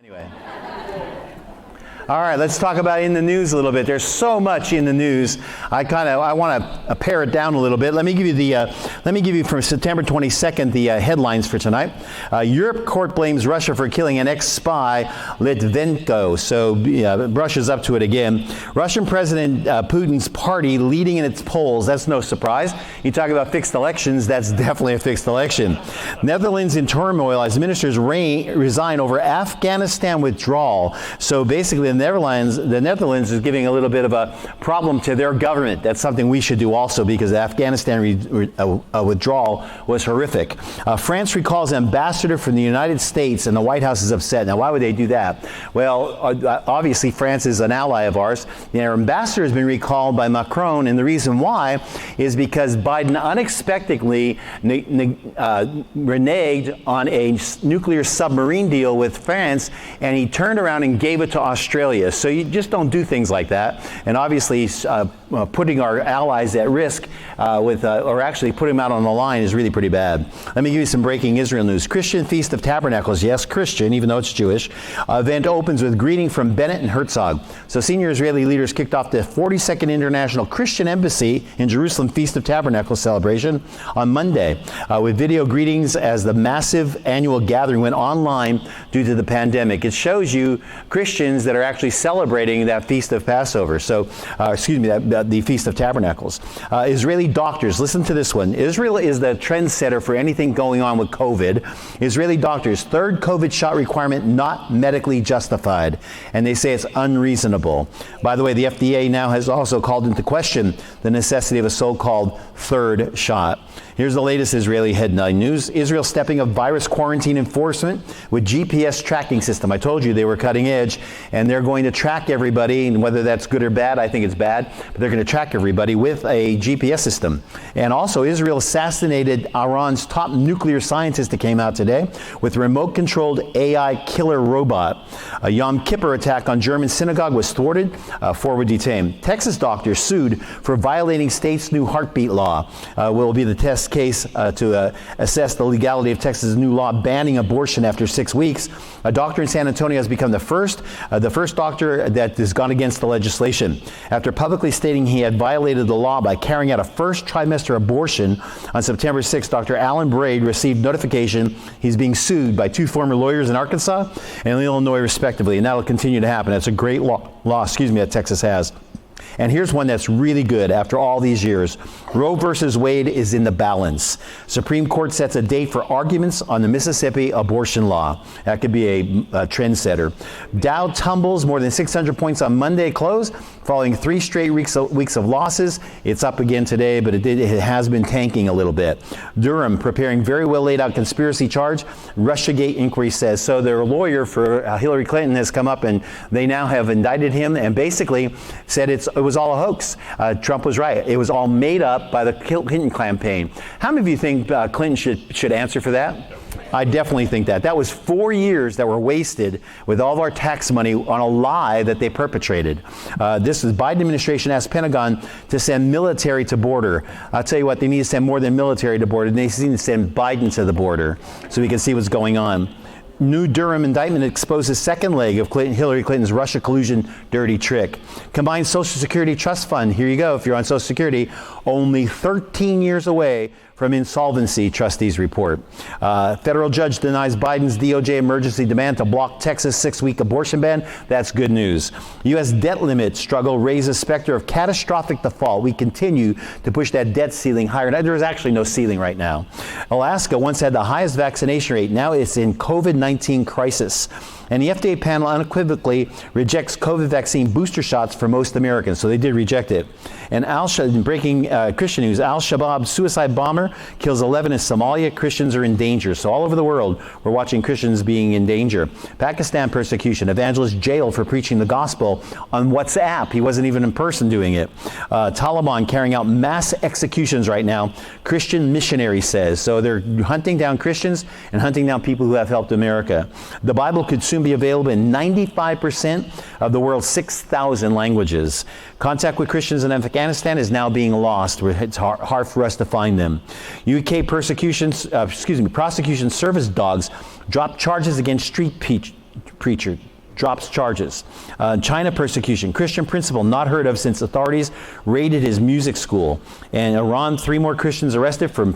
Anyway. All right, let's talk about in the news a little bit. There's so much in the news. I want to pare it down a little bit. Let me give you from September 22nd the headlines for tonight. Europe court blames Russia for killing an ex-spy, Litvenko. So Russia's up to it again. Russian President Putin's party leading in its polls. That's no surprise. You talk about fixed elections. That's definitely a fixed election. Netherlands in turmoil as ministers resign over Afghanistan withdrawal. So basically, the Netherlands is giving a little bit of a problem to their government. That's something we should do also, because the Afghanistan withdrawal was horrific. France recalls ambassador from the United States, and the White House is upset. Now, why would they do that? Well, obviously, France is an ally of ours. Their ambassador has been recalled by Macron, and the reason why is because Biden unexpectedly reneged on a nuclear submarine deal with France, and he turned around and gave it to Australia. So you just don't do things like that. And obviously, putting our allies at risk or actually putting them out on the line is really pretty bad. Let me give you some breaking Israel news. Christian Feast of Tabernacles, yes, Christian, even though it's Jewish, event opens with greeting from Bennett and Herzog. So senior Israeli leaders kicked off the 42nd International Christian Embassy in Jerusalem Feast of Tabernacles celebration on Monday, with video greetings as the massive annual gathering went online due to the pandemic. It shows you Christians that are actually celebrating that Feast of Passover. So, the Feast of Tabernacles. Israeli doctors, listen to this one. Israel is the trendsetter for anything going on with COVID. Israeli doctors, third COVID shot requirement not medically justified. And they say it's unreasonable. By the way, the FDA now has also called into question the necessity of a so-called third shot. Here's the latest Israeli headline news. Israel stepping up virus quarantine enforcement with GPS tracking system. I told you they were cutting edge, and they're going to track everybody, and whether that's good or bad, I think it's bad, but they're going to track everybody with a GPS system. And also, Israel assassinated Iran's top nuclear scientist that came out today with remote-controlled AI killer robot. A Yom Kippur attack on German synagogue was thwarted. 4 were detained. Texas doctors sued for violating state's new heartbeat law. Will be the test case to assess the legality of Texas' new law banning abortion after 6 weeks. A doctor in San Antonio has become the first doctor that has gone against the legislation after publicly stating he had violated the law by carrying out a first trimester abortion. On September 6th, Dr. Alan Braid received notification he's being sued by 2 former lawyers in Arkansas and Illinois, respectively, and that'll continue to happen. That's a great law that Texas has. And here's one that's really good after all these years. Roe versus Wade is in the balance. Supreme Court sets a date for arguments on the Mississippi abortion law. That could be a trendsetter. Dow tumbles more than 600 points on Monday close, following 3 straight weeks of losses. It's up again today, but it has been tanking a little bit. Durham preparing very well laid out conspiracy charge. Russiagate inquiry says. So their lawyer for Hillary Clinton has come up, and they now have indicted him and basically said it was all a hoax. Trump was right. It was all made up by the Clinton campaign. How many of you think Clinton should answer for that? I definitely think that. That was 4 years that were wasted with all of our tax money on a lie that they perpetrated. This is Biden administration asked Pentagon to send military to border. I'll tell you what, they need to send more than military to border. They need to send Biden to the border so we can see what's going on. New Durham indictment exposes second leg of Hillary Clinton's Russia collusion dirty trick. Combined Social Security Trust Fund, here you go, if you're on Social Security, only 13 years away from insolvency, trustees report. Federal judge denies Biden's DOJ emergency demand to block Texas 6-week abortion ban. That's good news. U.S. debt limit struggle raises specter of catastrophic default. We continue to push that debt ceiling higher. There is actually no ceiling right now. Alaska once had the highest vaccination rate. Now it's in COVID-19 crisis. And the FDA panel unequivocally rejects COVID vaccine booster shots for most Americans. So they did reject it. And breaking Christian news, Al-Shabaab suicide bomber kills 11 in Somalia. Christians are in danger. So all over the world, we're watching Christians being in danger. Pakistan persecution, evangelist jailed for preaching the gospel on WhatsApp. He wasn't even in person doing it. Taliban carrying out mass executions right now, Christian missionary says. So they're hunting down Christians and hunting down people who have helped America. The Bible could soon be available in 95% of the world's 6,000 languages. Contact with Christians in Afghanistan is now being lost. It's hard for us to find them. UK prosecution service dogs drop charges against street preacher drops charges. China persecution, Christian principal not heard of since authorities raided his music school. And Iran, 3 more Christians arrested from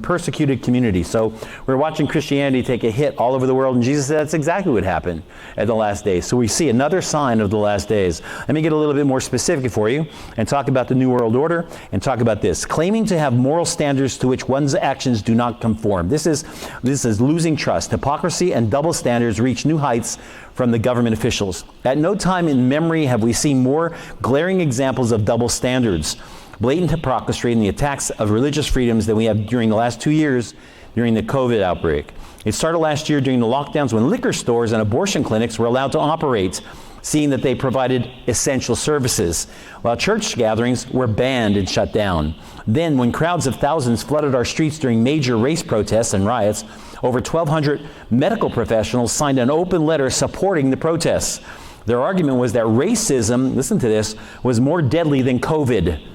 persecuted communities. So we're watching Christianity take a hit all over the world, and Jesus said that's exactly what happened at the last days. So we see another sign of the last days. Let me get a little bit more specific for you and talk about the New World Order and talk about this. Claiming to have moral standards to which one's actions do not conform. This is losing trust. Hypocrisy and double standards reach new heights from the government officials. At no time in memory have we seen more glaring examples of double standards, blatant hypocrisy, and the attacks of religious freedoms than we have during the last 2 years during the COVID outbreak. It started last year during the lockdowns when liquor stores and abortion clinics were allowed to operate, seeing that they provided essential services, while church gatherings were banned and shut down. Then, when crowds of thousands flooded our streets during major race protests and riots, over 1,200 medical professionals signed an open letter supporting the protests. Their argument was that racism, listen to this, was more deadly than COVID.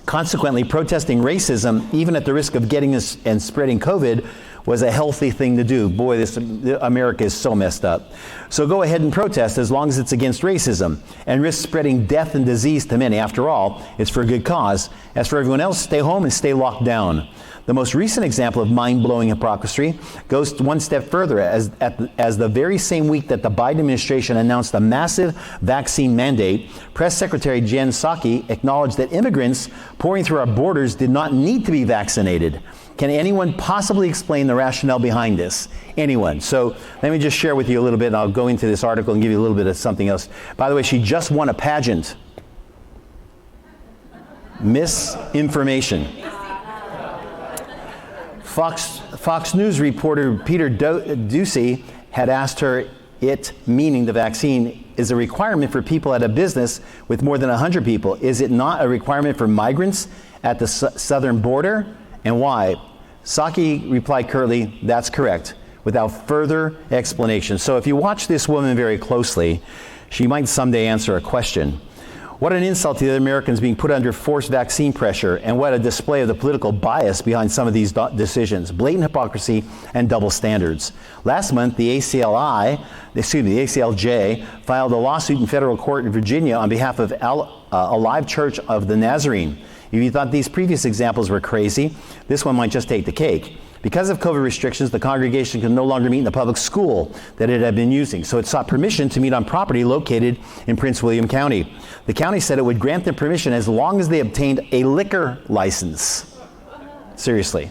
Consequently, protesting racism, even at the risk of getting us and spreading COVID, was a healthy thing to do. Boy, America is so messed up. So go ahead and protest as long as it's against racism and risk spreading death and disease to many. After all, it's for a good cause. As for everyone else, stay home and stay locked down. The most recent example of mind-blowing hypocrisy goes one step further, as the very same week that the Biden administration announced a massive vaccine mandate, Press Secretary Jen Psaki acknowledged that immigrants pouring through our borders did not need to be vaccinated. Can anyone possibly explain the rationale behind this? Anyone? So let me just share with you a little bit, and I'll go into this article and give you a little bit of something else. By the way, she just won a pageant. Misinformation. Fox News reporter Peter Ducey had asked her, it, meaning the vaccine, is a requirement for people at a business with more than 100 people. Is it not a requirement for migrants at the southern border? And why? Psaki replied curtly, that's correct, without further explanation. So if you watch this woman very closely, she might someday answer a question. What an insult to the other Americans being put under forced vaccine pressure, and what a display of the political bias behind some of these decisions. Blatant hypocrisy and double standards. Last month, the ACLJ filed a lawsuit in federal court in Virginia on behalf of Alive Church of the Nazarene. If you thought these previous examples were crazy, this one might just take the cake. Because of COVID restrictions, the congregation can no longer meet in the public school that it had been using, so it sought permission to meet on property located in Prince William County. The county said it would grant them permission as long as they obtained a liquor license. Seriously.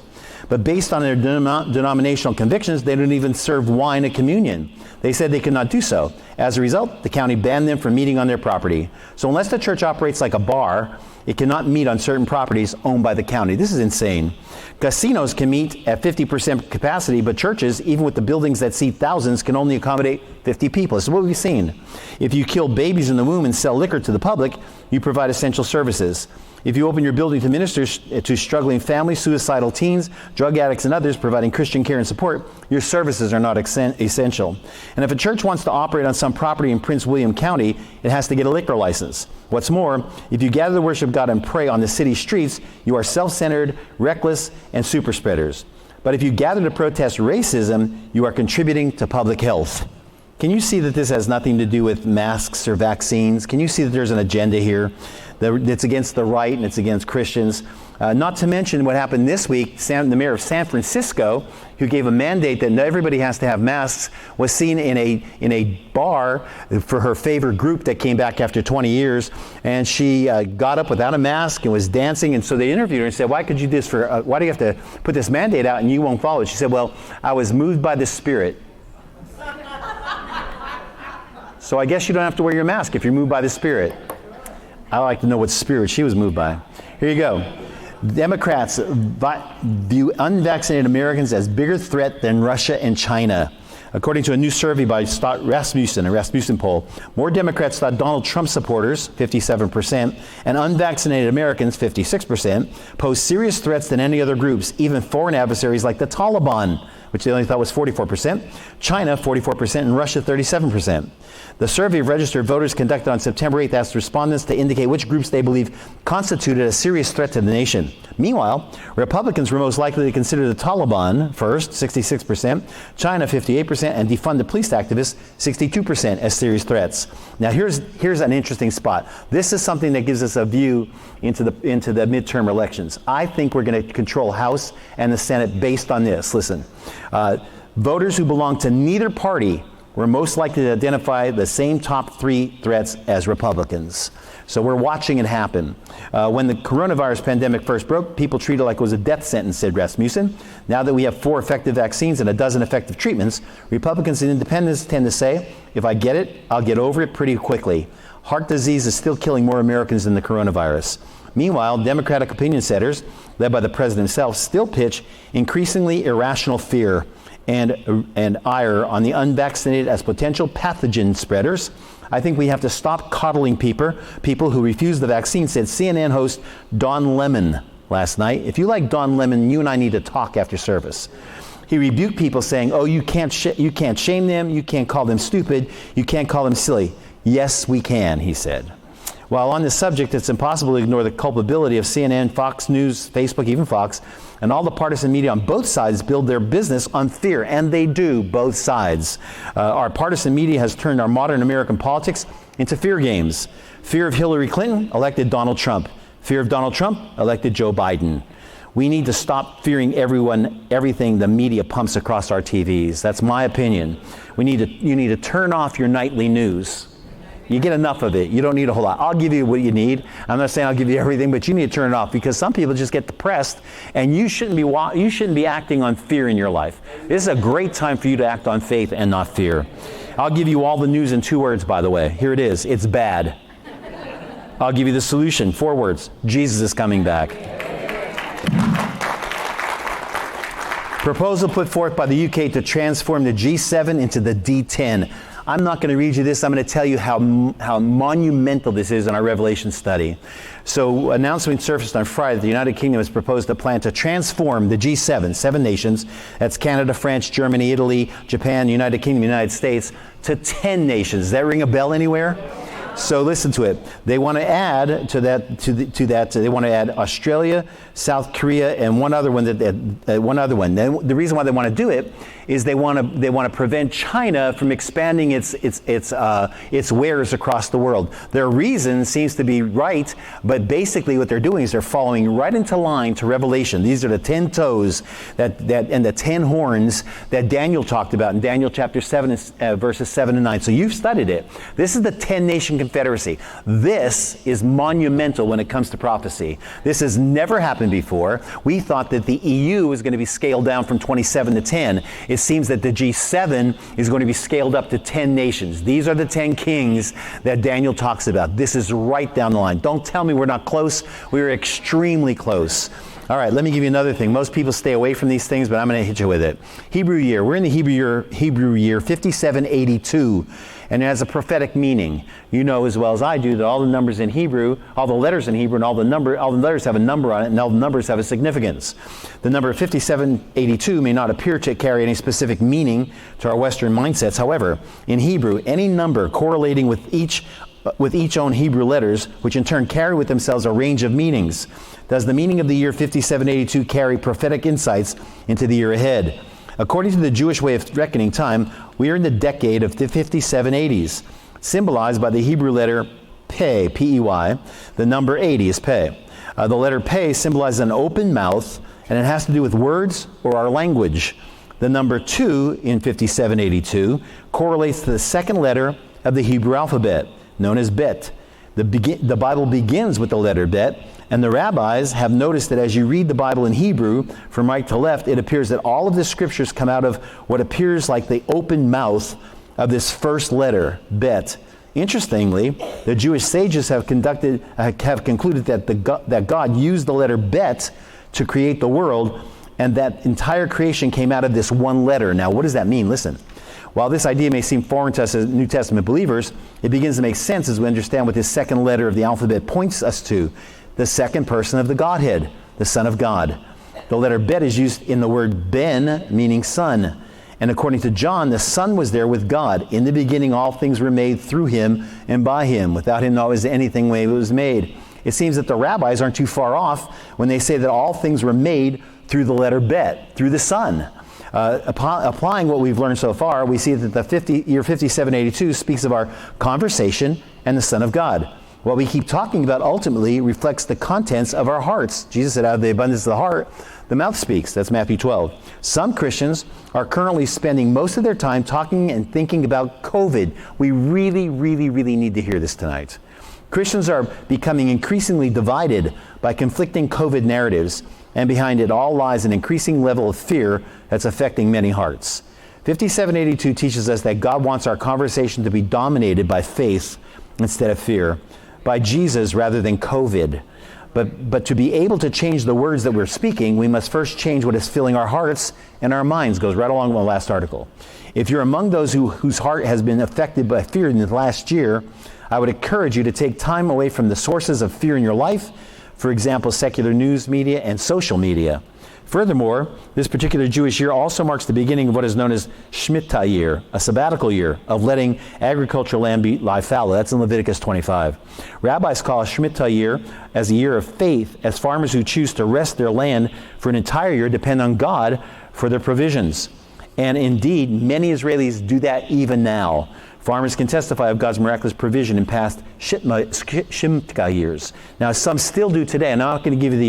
But based on their denominational convictions, they don't even serve wine at communion. They said they could not do so. As a result, the county banned them from meeting on their property. So unless the church operates like a bar, it cannot meet on certain properties owned by the county. This is insane. Casinos can meet at 50% capacity, but churches, even with the buildings that seat thousands, can only accommodate 50 people. This is what we've seen. If you kill babies in the womb and sell liquor to the public, you provide essential services. If you open your building to minister to struggling families, suicidal teens, drug addicts, and others, providing Christian care and support, your services are not essential. And if a church wants to operate on some property in Prince William County, it has to get a liquor license. What's more, if you gather to worship God and pray on the city streets, you are self-centered, reckless, and super spreaders. But if you gather to protest racism, you are contributing to public health. Can you see that this has nothing to do with masks or vaccines? Can you see that there's an agenda here that's against the right and it's against Christians? Not to mention what happened this week, the mayor of San Francisco, who gave a mandate that everybody has to have masks, was seen in a bar for her favorite group that came back after 20 years, and she got up without a mask and was dancing. And so they interviewed her and said, "Why could you do this why do you have to put this mandate out and you won't follow it?" She said, "Well, I was moved by the Spirit." So I guess you don't have to wear your mask if you're moved by the Spirit. I'd like to know what spirit she was moved by. Here you go. Democrats view unvaccinated Americans as bigger threat than Russia and China. According to a new survey by Stott Rasmussen, a Rasmussen poll, more Democrats thought Donald Trump supporters, 57%, and unvaccinated Americans, 56%, pose serious threats than any other groups, even foreign adversaries like the Taliban, which they only thought was 44%. China, 44%, and Russia, 37%. The survey of registered voters conducted on September 8th asked respondents to indicate which groups they believe constituted a serious threat to the nation. Meanwhile, Republicans were most likely to consider the Taliban first, 66%, China, 58%, and defund the police activists, 62%, as serious threats. Now, here's an interesting spot. This is something that gives us a view into the midterm elections. I think we're going to control House and the Senate based on this. Listen, voters who belong to neither party were most likely to identify the same top 3 threats as Republicans. So we're watching it happen. When the coronavirus pandemic first broke, people treated it like it was a death sentence, said Rasmussen. Now that we have 4 effective vaccines and a dozen effective treatments, Republicans and independents tend to say, if I get it, I'll get over it pretty quickly. Heart disease is still killing more Americans than the coronavirus. Meanwhile, Democratic opinion setters, led by the president himself, still pitch increasingly irrational fear and ire on the unvaccinated as potential pathogen spreaders. I think we have to stop coddling people who refuse the vaccine, said CNN host Don Lemon last night. If you like Don Lemon, you and I need to talk after service. He rebuked people saying, oh, you can't shame them, you can't call them stupid, you can't call them silly. Yes, we can, he said. While on this subject, it's impossible to ignore the culpability of CNN, Fox News, Facebook, even Fox, and all the partisan media on both sides build their business on fear, and they do, both sides. Our partisan media has turned our modern American politics into fear games. Fear of Hillary Clinton elected Donald Trump. Fear of Donald Trump elected Joe Biden. We need to stop fearing everything the media pumps across our TVs. That's my opinion. You need to turn off your nightly news. You get enough of it. You don't need a whole lot. I'll give you what you need. I'm not saying I'll give you everything, but you need to turn it off because some people just get depressed, and you shouldn't be acting on fear in your life. This is a great time for you to act on faith and not fear. I'll give you all the news in 2 words, by the way. Here it is. It's bad. I'll give you the solution. 4 words. Jesus is coming back. Proposal put forth by the UK to transform the G7 into the D10. I'm not going to read you this. I'm going to tell you how monumental this is in our Revelation study. So, announcement surfaced on Friday that the United Kingdom has proposed a plan to transform the G7, 7 nations, that's Canada, France, Germany, Italy, Japan, United Kingdom, United States, to 10 nations. Does that ring a bell anywhere? So listen to it. They want to add to that. They want to add Australia, South Korea, and one other one. The reason why they want to do it is they want to prevent China from expanding its wares across the world. Their reason seems to be right, but basically what they're doing is they're following right into line to Revelation. These are the 10 toes and the 10 horns that Daniel talked about in Daniel chapter 7, verses 7 and 9. So you've studied it. This is the 10-nation confederacy. This is monumental when it comes to prophecy. This has never happened before. We thought that the EU was going to be scaled down from 27 to 10. It seems that the G7 is going to be scaled up to 10 nations. These are the 10 kings that Daniel talks about. This is right down the line. Don't tell me we're not close. We're extremely close. All right, let me give you another thing. Most people stay away from these things, but I'm going to hit you with it. Hebrew year. We're in the Hebrew year 5782, and it has a prophetic meaning. You know as well as I do that all the numbers in Hebrew, all the letters in Hebrew, and all the letters have a number on it, and all the numbers have a significance. The number 5782 may not appear to carry any specific meaning to our Western mindsets. However, in Hebrew, any number correlating with each own Hebrew letters, which in turn carry with themselves a range of meanings. Does the meaning of the year 5782 carry prophetic insights into the year ahead? According to the Jewish way of reckoning time, we are in the decade of the 5780s, symbolized by the Hebrew letter Pei, P-E-Y. The number 80 is Pei. The letter Pei symbolizes an open mouth, and it has to do with words or our language. The number 2 in 5782 correlates to the second letter of the Hebrew alphabet, known as Bet. The Bible begins with the letter Bet, and the rabbis have noticed that as you read the Bible in Hebrew, from right to left, it appears that all of the scriptures come out of what appears like the open mouth of this first letter, Bet. Interestingly, the Jewish sages have concluded that God used the letter Bet to create the world, and that entire creation came out of this one letter. Now, what does that mean? Listen. While this idea may seem foreign to us as New Testament believers, it begins to make sense as we understand what this second letter of the alphabet points us to, the second person of the Godhead, the Son of God. The letter bet is used in the word ben, meaning son. And according to John, the Son was there with God. In the beginning, all things were made through him and by him. Without him, not was anything was made. It seems that the rabbis aren't too far off when they say that all things were made through the letter bet, through the Son. Applying what we've learned so far, we see that the year 5782 speaks of our conversation and the Son of God. What we keep talking about ultimately reflects the contents of our hearts. Jesus said, out of the abundance of the heart, the mouth speaks. That's Matthew 12. Some Christians are currently spending most of their time talking and thinking about COVID. We really, really, really need to hear this tonight. Christians are becoming increasingly divided by conflicting COVID narratives, and behind it all lies an increasing level of fear that's affecting many hearts. 5782 teaches us that God wants our conversation to be dominated by faith instead of fear, by Jesus rather than COVID. But to be able to change the words that we're speaking, we must first change what is filling our hearts and our minds. Goes right along with the last article. If you're among those whose heart has been affected by fear in the last year, I would encourage you to take time away from the sources of fear in your life, for example, secular news media and social media. Furthermore, this particular Jewish year also marks the beginning of what is known as Shemitah year, a sabbatical year of letting agricultural land lie fallow. That's in Leviticus 25. Rabbis call Shemitah year as a year of faith, as farmers who choose to rest their land for an entire year depend on God for their provisions. And indeed, many Israelis do that even now. Farmers can testify of God's miraculous provision in past Shemitah years. Now, some still do today. I'm not going to give you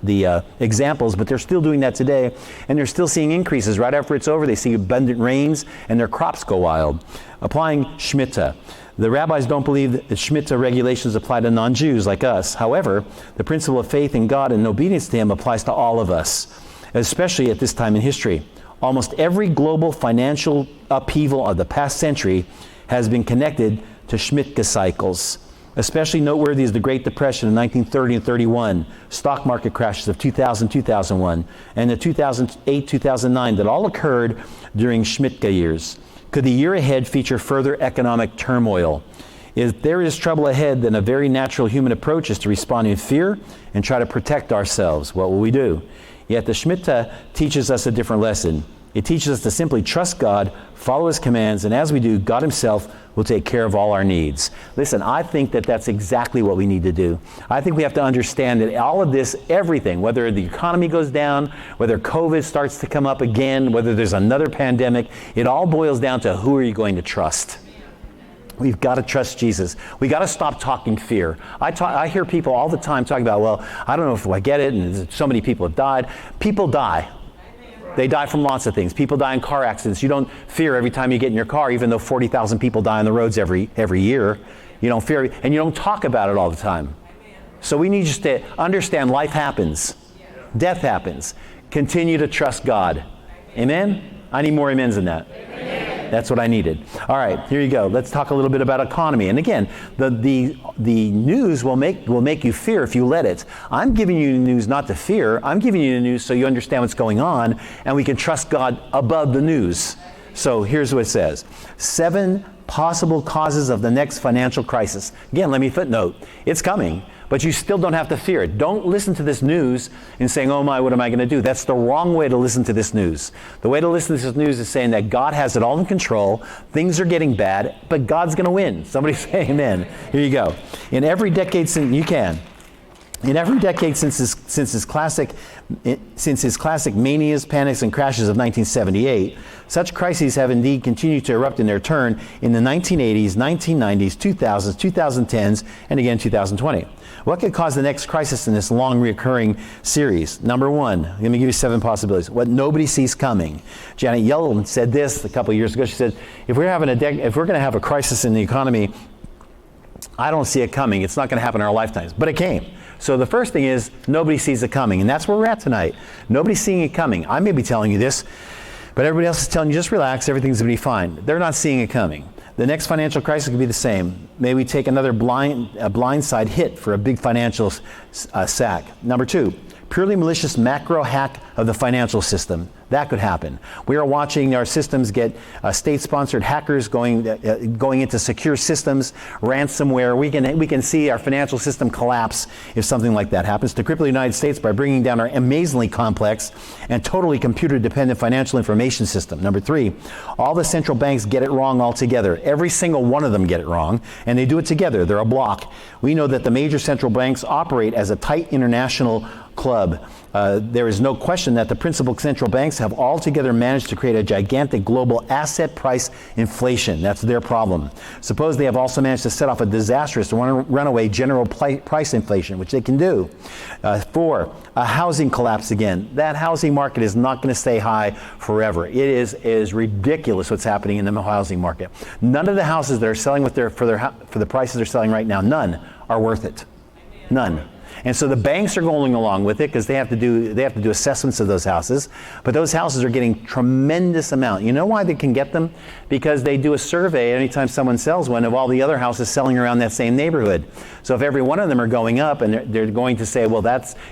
the examples, but they're still doing that today, and they're still seeing increases. Right after it's over, they see abundant rains, and their crops go wild. Applying Shemitah. The rabbis don't believe that the Shemitah regulations apply to non-Jews like us. However, the principle of faith in God and obedience to him applies to all of us, especially at this time in history. Almost every global financial upheaval of the past century has been connected to Shemitah cycles. Especially noteworthy is the Great Depression of 1930 and 31, stock market crashes of 2000, 2001, and the 2008, 2009 that all occurred during Shemitah years. Could the year ahead feature further economic turmoil? If there is trouble ahead, then a very natural human approach is to respond in fear and try to protect ourselves. What will we do? Yet the Shemitah teaches us a different lesson. It teaches us to simply trust God, follow his commands, and as we do, God himself will take care of all our needs. Listen, I think that that's exactly what we need to do. I think we have to understand that all of this, everything, whether the economy goes down, whether COVID starts to come up again, whether there's another pandemic, it all boils down to who are you going to trust? We've got to trust Jesus. We got to stop talking fear. I hear people all the time talking about, well, I don't know if I get it, and so many people have died. People die. They die from lots of things. People die in car accidents. You don't fear every time you get in your car, even though 40,000 people die on the roads every year. You don't fear, and you don't talk about it all the time. So we need just to understand life happens. Death happens. Continue to trust God. Amen? I need more amens than that. Amen. That's what I needed. All right, here you go. Let's talk a little bit about economy. And again, the news will make you fear if you let it. I'm giving you the news not to fear. I'm giving you the news so you understand what's going on, and we can trust God above the news. So here's what it says. 7 possible causes of the next financial crisis. Again, let me footnote. It's coming, but you still don't have to fear it. Don't listen to this news and saying, oh my, what am I going to do? That's the wrong way to listen to this news. The way to listen to this news is saying that God has it all in control. Things are getting bad, but God's going to win. Somebody say amen. Here you go. In every decade since his classic manias, panics, and crashes of 1978, such crises have indeed continued to erupt in their turn in the 1980s, 1990s, 2000s, 2010s, and again 2020. What could cause the next crisis in this long recurring series? Number 1, let me give you 7 possibilities. What nobody sees coming. Janet Yellen said this a couple of years ago. She said, if we're going to have a crisis in the economy, I don't see it coming. It's not going to happen in our lifetimes. But it came. So the first thing is nobody sees it coming. And that's where we're at tonight. Nobody's seeing it coming. I may be telling you this, but everybody else is telling you just relax, everything's going to be fine. They're not seeing it coming. The next financial crisis could be the same. May we take another blindside hit for a big financial sack. Number 2, purely malicious macro hack of the financial system. That could happen. We are watching our systems get state-sponsored hackers going into secure systems, ransomware. We can see our financial system collapse if something like that happens. To cripple the United States by bringing down our amazingly complex and totally computer-dependent financial information system. Number 3, all the central banks get it wrong altogether. Every single one of them get it wrong, and they do it together. They're a block. We know that the major central banks operate as a tight international club. There is no question that the principal central banks have altogether managed to create a gigantic global asset price inflation. That's their problem. Suppose they have also managed to set off a disastrous runaway general price inflation, which they can do. 4, a housing collapse again. That housing market is not going to stay high forever. It is ridiculous what's happening in the housing market. None of the houses that are selling for the prices they're selling right now, none are worth it. None. And so the banks are going along with it because they have to do assessments of those houses. But those houses are getting tremendous amount. You know why they can get them? Because they do a survey anytime someone sells one of all the other houses selling around that same neighborhood. So if every one of them are going up, and they're going to say, well,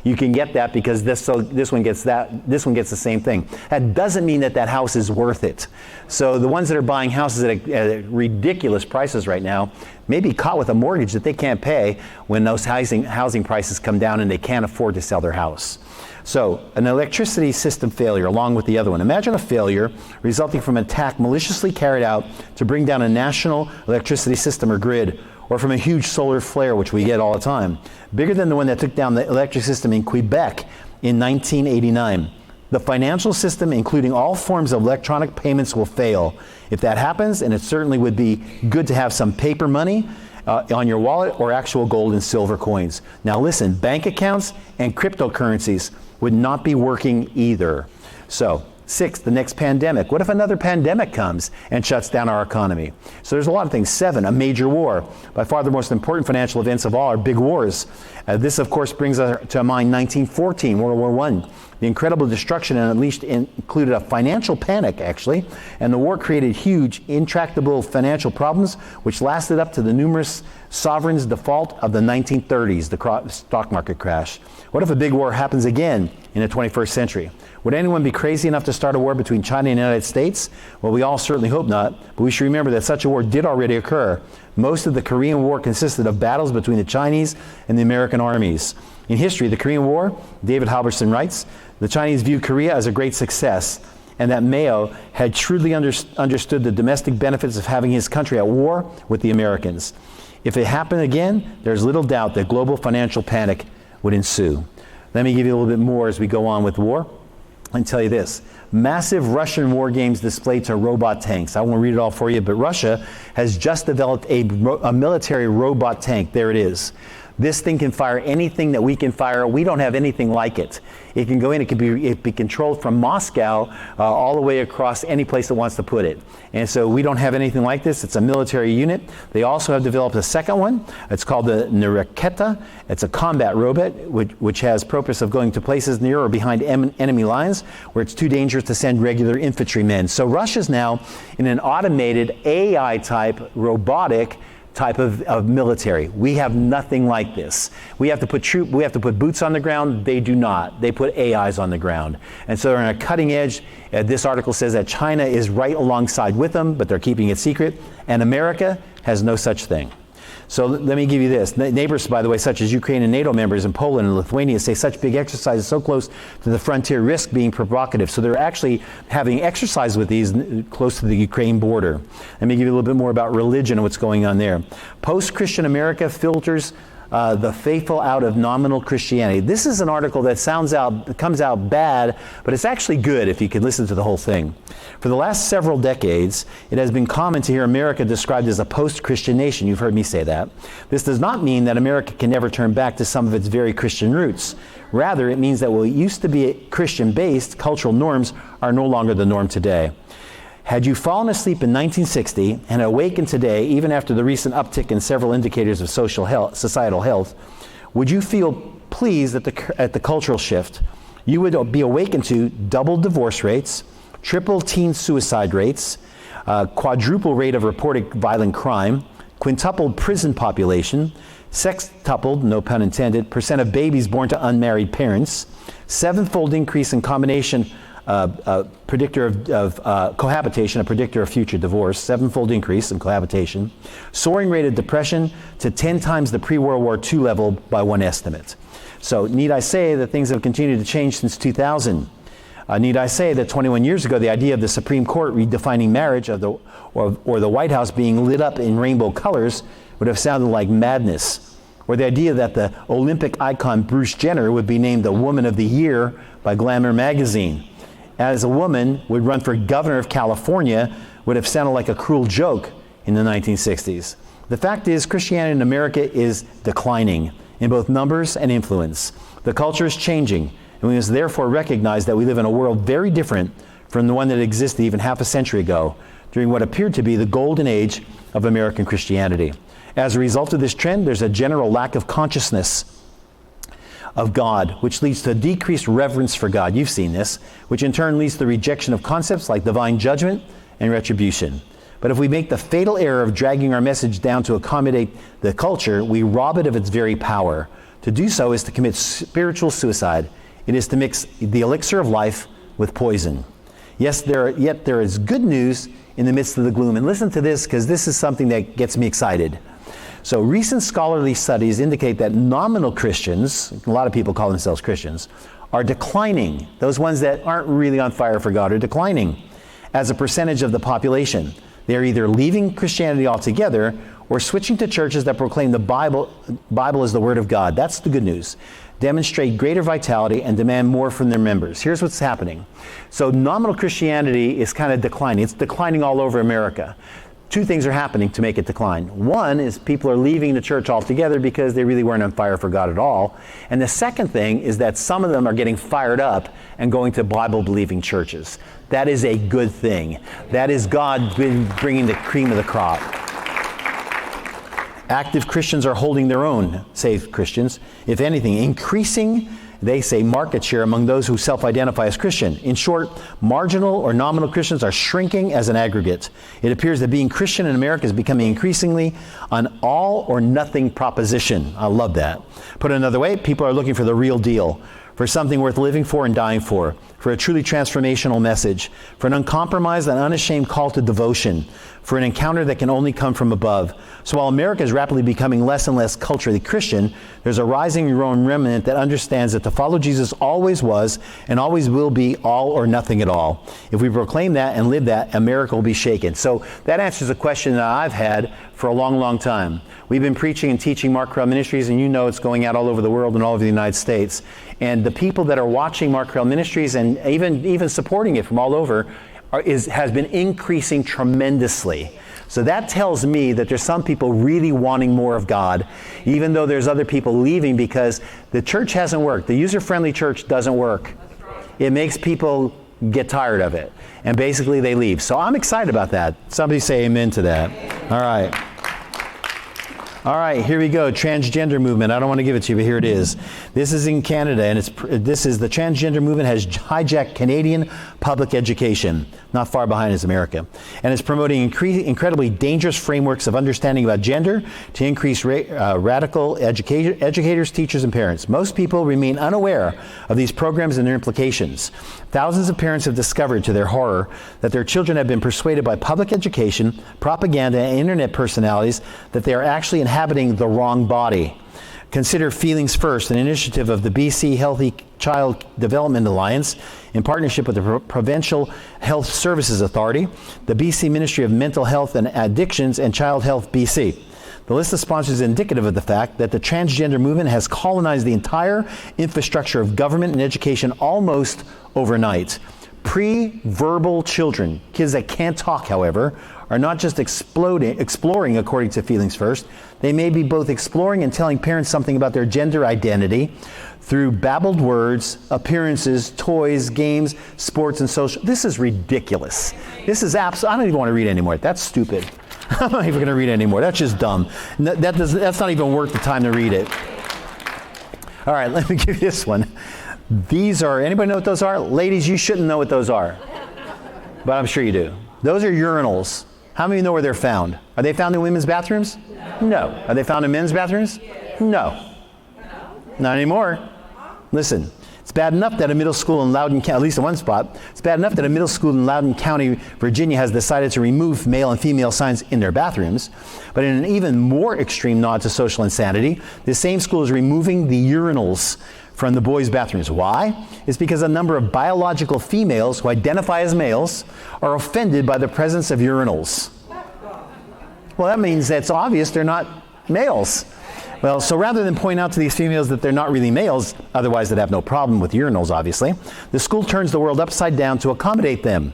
you can get that because this one gets that, this one gets the same thing. That doesn't mean that house is worth it. So the ones that are buying houses at ridiculous prices right now may be caught with a mortgage that they can't pay when those housing prices come down and they can't afford to sell their house. So an electricity system failure along with the other one. Imagine a failure resulting from an attack maliciously carried out to bring down a national electricity system or grid, or from a huge solar flare, which we get all the time, bigger than the one that took down the electric system in Quebec in 1989. The financial system, including all forms of electronic payments, will fail. If that happens, and it certainly would be good to have some paper money on your wallet or actual gold and silver coins. Now listen, bank accounts and cryptocurrencies would not be working either. So, 6, the next pandemic. What if another pandemic comes and shuts down our economy? So there's a lot of things. 7, a major war. By far the most important financial events of all are big wars. This, of course, brings us to mind 1914, World War I. The incredible destruction included a financial panic, actually, and the war created huge, intractable financial problems, which lasted up to the numerous sovereigns' default of the 1930s, the stock market crash. What if a big war happens again in the 21st century? Would anyone be crazy enough to start a war between China and the United States? Well, we all certainly hope not, but we should remember that such a war did already occur. Most of the Korean War consisted of battles between the Chinese and the American armies. In history, the Korean War, David Halberstam writes, the Chinese viewed Korea as a great success, and that Mao had shrewdly understood the domestic benefits of having his country at war with the Americans. If it happened again, there's little doubt that global financial panic would ensue. Let me give you a little bit more as we go on with war and tell you this. Massive Russian war games displayed to robot tanks. I won't read it all for you, but Russia has just developed a military robot tank. There it is. This thing can fire anything that we can fire. We don't have anything like it. It can go in, it can be controlled from Moscow all the way across any place that wants to put it. And so we don't have anything like this. It's a military unit. They also have developed a second one. It's called the Nareketa. It's a combat robot which has purpose of going to places near or behind enemy lines where it's too dangerous to send regular infantrymen. So Russia's now in an automated AI type robotic type of military. We have nothing like this. We have to put boots on the ground. They do not. They put AIs on the ground. And so they're on a cutting edge. This article says that China is right alongside with them, but they're keeping it secret. And America has no such thing. So let me give you this. Neighbors, by the way, such as Ukraine and NATO members in Poland and Lithuania say such big exercises so close to the frontier risk being provocative. So they're actually having exercise with these close to the Ukraine border. Let me give you a little bit more about religion and what's going on there. Post-Christian America filters the faithful out of nominal Christianity. This is an article that comes out bad, but it's actually good if you can listen to the whole thing. For the last several decades, it has been common to hear America described as a post-Christian nation. You've heard me say that. This does not mean that America can never turn back to some of its very Christian roots. Rather, it means that what used to be Christian-based cultural norms are no longer the norm today. Had you fallen asleep in 1960 and awakened today, even after the recent uptick in several indicators of societal health, would you feel pleased at the cultural shift? You would be awakened to double divorce rates, triple teen suicide rates, quadruple rate of reported violent crime, quintupled prison population, sextupled, no pun intended, percent of babies born to unmarried parents, sevenfold increase in combination predictor of cohabitation, a predictor of future divorce, sevenfold increase in cohabitation, soaring rate of depression to 10 times the pre-World War II level by one estimate. So need I say that things have continued to change since 2000? Need I say that 21 years ago, the idea of the Supreme Court redefining marriage or the White House being lit up in rainbow colors would have sounded like madness. Or the idea that the Olympic icon Bruce Jenner would be named the Woman of the Year by Glamour magazine. As a woman would run for governor of California would have sounded like a cruel joke in the 1960s. The fact is, Christianity in America is declining in both numbers and influence. The culture is changing, and we must therefore recognize that we live in a world very different from the one that existed even half a century ago, during what appeared to be the golden age of American Christianity. As a result of this trend, there's a general lack of consciousness of God, which leads to a decreased reverence for God. You've seen this, which in turn leads to the rejection of concepts like divine judgment and retribution. But if we make the fatal error of dragging our message down to accommodate the culture, we rob it of its very power. To do so is to commit spiritual suicide. It is to mix the elixir of life with poison. Yet there is good news in the midst of the gloom. And listen to this, because this is something that gets me excited. So recent scholarly studies indicate that nominal Christians, a lot of people call themselves Christians, are declining. Those ones that aren't really on fire for God are declining as a percentage of the population. They are either leaving Christianity altogether or switching to churches that proclaim the Bible is the Word of God. That's the good news. Demonstrate greater vitality and demand more from their members. Here's what's happening. So nominal Christianity is kind of declining. It's declining all over America. Two things are happening to make it decline. One is people are leaving the church altogether because they really weren't on fire for God at all. And the second thing is that some of them are getting fired up and going to Bible-believing churches. That is a good thing. That is God bringing the cream of the crop. Active Christians are holding their own, saved Christians. If anything, increasing, they say, market share among those who self-identify as Christian. In short, marginal or nominal Christians are shrinking as an aggregate. It appears that being Christian in America is becoming increasingly an all or nothing proposition. I love that. Put another way, people are looking for the real deal, for something worth living for and dying for a truly transformational message, for an uncompromised and unashamed call to devotion, for an encounter that can only come from above. So while America is rapidly becoming less and less culturally Christian, there's a rising and growing remnant that understands that to follow Jesus always was and always will be all or nothing at all. If we proclaim that and live that, America will be shaken. So that answers a question that I've had for a long, long time. We've been preaching and teaching Mark Correll Ministries, and you know it's going out all over the world and all over the United States. And the people that are watching Mark Correll Ministries and even supporting it from all over has been increasing tremendously. So that tells me that there's some people really wanting more of God, even though there's other people leaving because the church hasn't worked. The user-friendly church doesn't work. It makes people get tired of it, and basically they leave. So I'm excited about that. Somebody say amen to that. All right. All right, here we go. Transgender movement. I don't want to give it to you, but here it is. This is in Canada, and the transgender movement has hijacked Canadian public education. Not far behind is America. And it's promoting incredibly dangerous frameworks of understanding about gender to increase radical educators, teachers, and parents. Most people remain unaware of these programs and their implications. Thousands of parents have discovered, to their horror, that their children have been persuaded by public education, propaganda, and internet personalities that they are actually inhabiting the wrong body. Consider Feelings First, an initiative of the BC Healthy Child Development Alliance in partnership with the Provincial Health Services Authority, the BC Ministry of Mental Health and Addictions, and Child Health BC. The list of sponsors is indicative of the fact that the transgender movement has colonized the entire infrastructure of government and education almost overnight. Pre-verbal children, kids that can't talk, however, are not just exploring according to Feelings First. They may be both exploring and telling parents something about their gender identity through babbled words, appearances, toys, games, sports, and social. This is ridiculous. This is I don't even want to read anymore. That's stupid. I'm not even going to read anymore. That's just dumb. That's not even worth the time to read it. All right, let me give you this one. These are, anybody know what those are? Ladies, you shouldn't know what those are, but I'm sure you do. Those are urinals. How many of you know where they're found? Are they found in women's bathrooms? No. Are they found in men's bathrooms? No. Not anymore. Listen, it's bad enough that a middle school in Loudoun County, at least in one spot, it's bad enough that a middle school in Loudoun County, Virginia has decided to remove male and female signs in their bathrooms. But in an even more extreme nod to social insanity, this same school is removing the urinals from the boys' bathrooms. Why? It's because a number of biological females who identify as males are offended by the presence of urinals. Well, that means that's obvious they're not males. Well, so rather than point out to these females that they're not really males, otherwise they'd have no problem with urinals, obviously, the school turns the world upside down to accommodate them.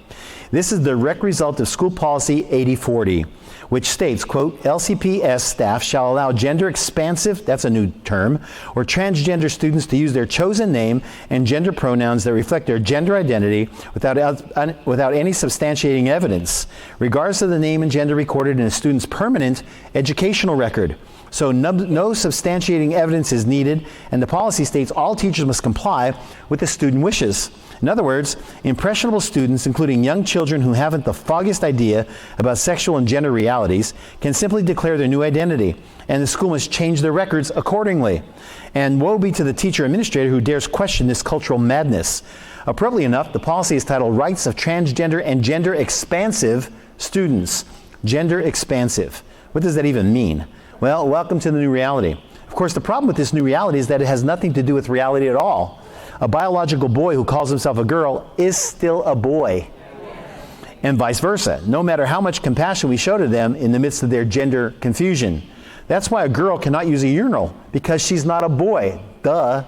This is the direct result of School Policy 8040, which states, quote, LCPS staff shall allow gender expansive, that's a new term, or transgender students to use their chosen name and gender pronouns that reflect their gender identity without any substantiating evidence, regardless of the name and gender recorded in a student's permanent educational record. So no substantiating evidence is needed, and the policy states all teachers must comply with the student wishes. In other words, impressionable students, including young children who haven't the foggiest idea about sexual and gender realities, can simply declare their new identity, and the school must change their records accordingly. And woe be to the teacher administrator who dares question this cultural madness. Appropriately enough, the policy is titled Rights of Transgender and Gender Expansive Students. Gender expansive. What does that even mean? Well, welcome to the new reality. Of course, the problem with this new reality is that it has nothing to do with reality at all. A biological boy who calls himself a girl is still a boy, and vice versa, no matter how much compassion we show to them in the midst of their gender confusion. That's why a girl cannot use a urinal, because she's not a boy. Duh.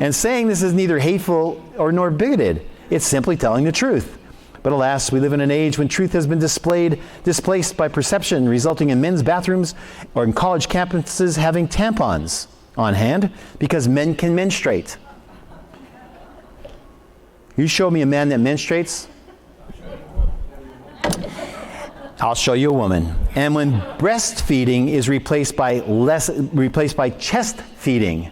And saying this is neither hateful nor bigoted. It's simply telling the truth. But alas, we live in an age when truth has been displaced by perception, resulting in men's bathrooms or in college campuses having tampons on hand because men can menstruate. You show me a man that menstruates, I'll show you a woman. And when breastfeeding is replaced by chest feeding,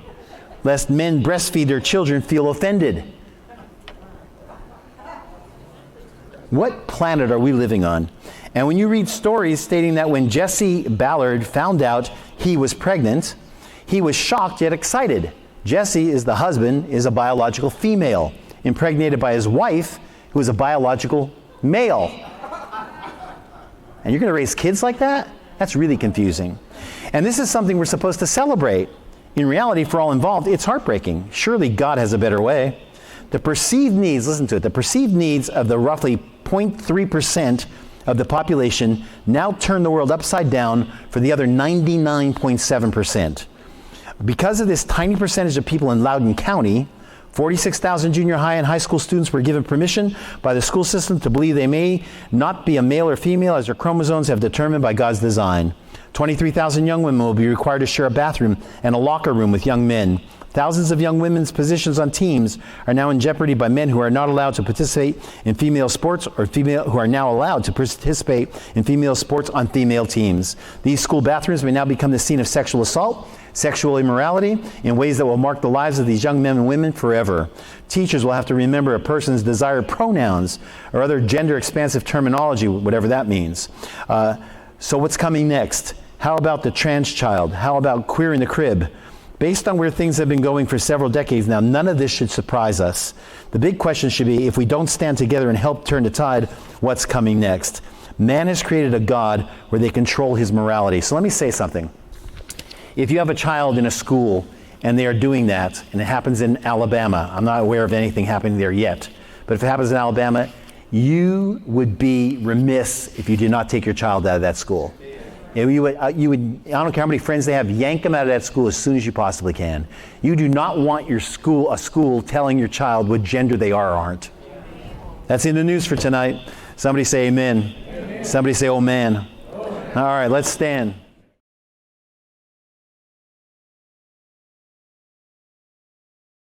lest men breastfeed their children feel offended. What planet are we living on? And when you read stories stating that when Jesse Ballard found out he was pregnant, he was shocked yet excited. Jesse, is the husband, is a biological female, impregnated by his wife, who is a biological male. And you're going to raise kids like that? That's really confusing. And this is something we're supposed to celebrate. In reality, for all involved, it's heartbreaking. Surely God has a better way. The perceived needs, listen to it, the perceived needs of the roughly 0.3% of the population now turn the world upside down for the other 99.7%. Because of this tiny percentage of people in Loudoun County, 46,000 junior high and high school students were given permission by the school system to believe they may not be a male or female as their chromosomes have determined by God's design. 23,000 young women will be required to share a bathroom and a locker room with young men. Thousands of young women's positions on teams are now in jeopardy by men who are not allowed to participate in female sports or who are now allowed to participate in female sports on female teams. These school bathrooms may now become the scene of sexual assault, sexual immorality in ways that will mark the lives of these young men and women forever. Teachers will have to remember a person's desired pronouns or other gender expansive terminology, whatever that means. So what's coming next? How about the trans child? How about queer in the crib? Based on where things have been going for several decades now, none of this should surprise us. The big question should be, if we don't stand together and help turn the tide, what's coming next? Man has created a God where they control his morality. So let me say something. If you have a child in a school and they are doing that, and it happens in Alabama, I'm not aware of anything happening there yet, but if it happens in Alabama, you would be remiss if you did not take your child out of that school. You would, I don't care how many friends they have, yank them out of that school as soon as you possibly can. You do not want a school telling your child what gender they are or aren't. That's in the news for tonight. Somebody say amen. Amen. Somebody say, oh man. All right, let's stand.